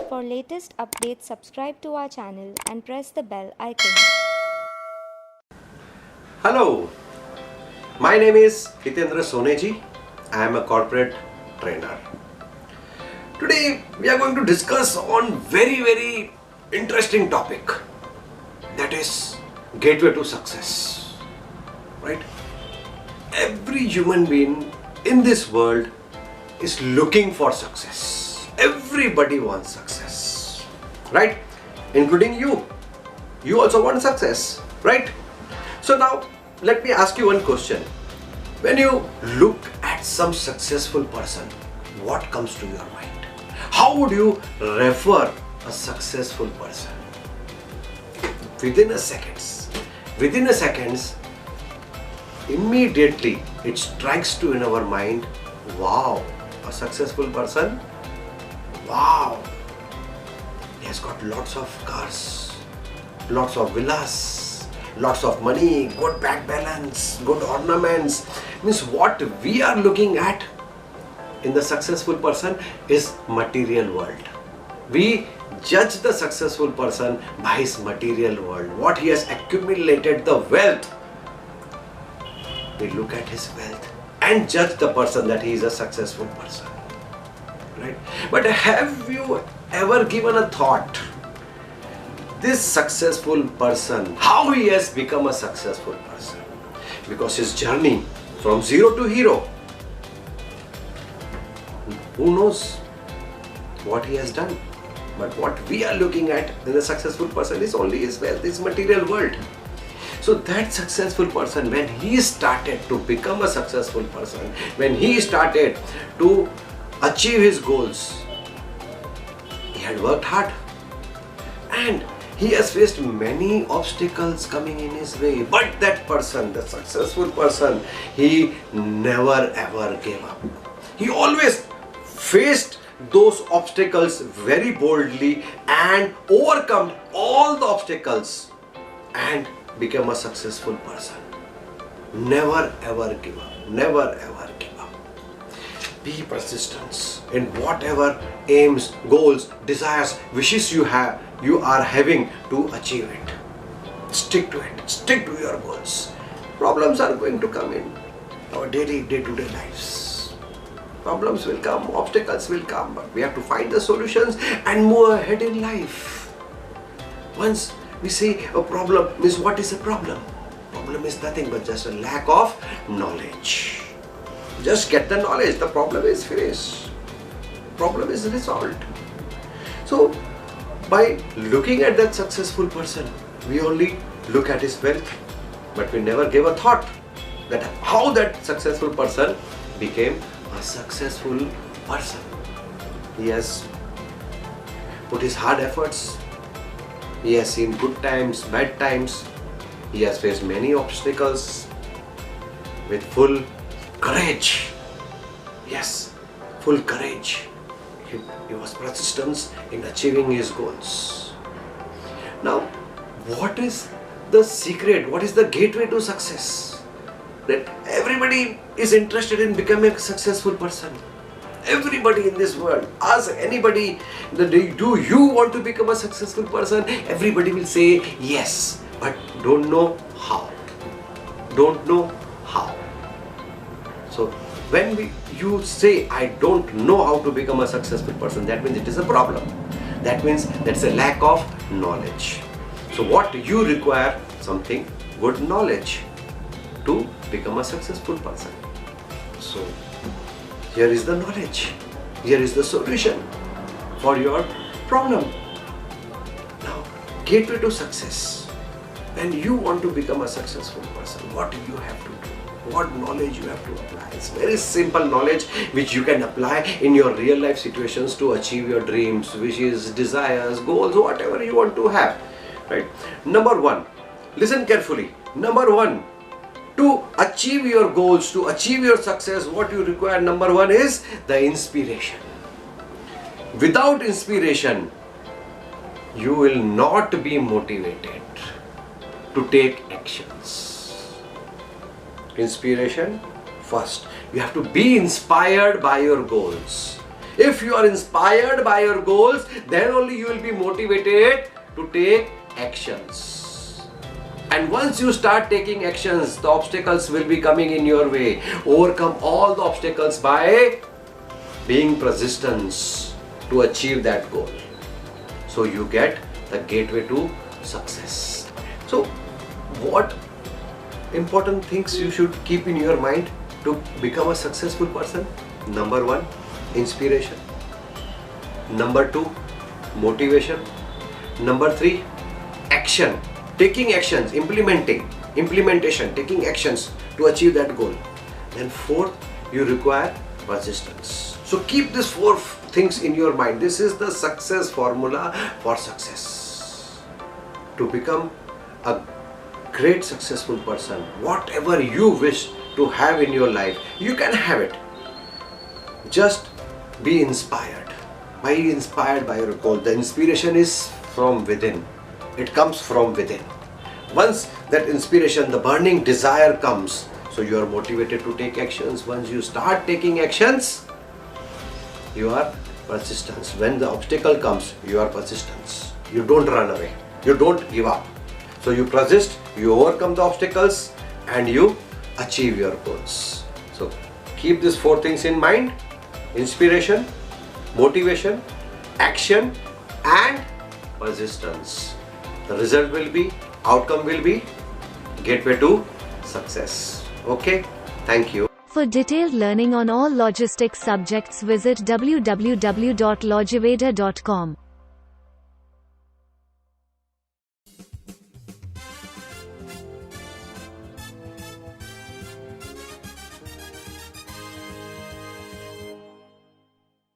For latest updates, subscribe to our channel and press the bell icon. Hello, my name is Hitendra Soneji. I am a corporate trainer. Today we are going to discuss on very interesting topic, that is gateway to success. Right? Every human being in this world is looking for success. Everybody wants success. Right? Including you. You also want success. Right? So now let me ask you one question. When you look at some successful person, what comes to your mind? How would you refer a successful person? Within a seconds, immediately it strikes to in our mind, wow, a successful person, wow, he has got lots of cars, lots of villas, lots of money, good bank balance, good ornaments. Means what we are looking at in the successful person is material world. We judge the successful person by his material world, what he has accumulated, the wealth. We look at his wealth and judge the person that he is a successful person. Right? But have you ever given a thought, this successful person, how he has become a successful person? Because his journey from zero to hero, who knows what he has done? But what we are looking at in a successful person is only his wealth, his material world. So that successful person, when he started to become a successful person, when he started to achieve his goals, he had worked hard and he has faced many obstacles coming in his way. But that person, the successful person, he never ever gave up. He always faced those obstacles very boldly and overcome all the obstacles and become a successful person. Never ever give up. Never ever give up. Be persistent in whatever aims, goals, desires, wishes you are having to achieve it. Stick to it. Stick to your goals. Problems are going to come in our day-to-day lives. Problems will come, obstacles will come, but we have to find the solutions and move ahead in life. Once we say a problem means, what is a problem? Problem is nothing but just a lack of knowledge. Just get the knowledge, the problem is finished. Problem is resolved. So by looking at that successful person, we only look at his wealth, but we never gave a thought that how that successful person became a successful person. He has put his hard efforts. He has seen good times, bad times. He has faced many obstacles with full courage. Yes, full courage. He was persistent in achieving his goals. Now, what is the secret? What is the gateway to success? That everybody is interested in becoming a successful person. Everybody in this world, ask anybody, do you want to become a successful person? Everybody will say yes, but don't know how. Don't know how. So when you say I don't know how to become a successful person, that means it is a problem. That means that's a lack of knowledge. So what you require, something good knowledge to become a successful person. So here is the knowledge. Here is the solution for your problem. Now, gateway to success. When you want to become a successful person, what do you have to do? What knowledge you have to apply? It's very simple knowledge which you can apply in your real life situations to achieve your dreams, wishes, desires, goals, whatever you want to have. Right? Number one, listen carefully. Number one, to achieve your goals, to achieve your success, what you require, number one is the inspiration. Without inspiration, you will not be motivated to take actions. Inspiration first. You have to be inspired by your goals. If you are inspired by your goals, then only you will be motivated to take actions. And once you start taking actions, the obstacles will be coming in your way. Overcome all the obstacles by being persistence to achieve that goal. So you get the gateway to success. So what important things you should keep in your mind to become a successful person? Number 1, inspiration. Number 2, motivation. Number 3, action. Taking actions, implementation, taking actions to achieve that goal. Then 4th, you require persistence. So keep these 4 things in your mind. This is the success formula for success. To become a great successful person, whatever you wish to have in your life, you can have it. Just be inspired. Be inspired by your goal. The inspiration is from within. It comes from within. Once that inspiration, the burning desire comes, so you are motivated to take actions. Once you start taking actions, you are persistence. When the obstacle comes, you are persistence. You don't run away. You don't give up. So you persist, you overcome the obstacles, and you achieve your goals. So keep these 4 things in mind: inspiration, motivation, action, and persistence. The result will be, outcome will be gateway to success. Okay, thank you. For detailed learning on all logistics subjects, visit www.logiveda.com.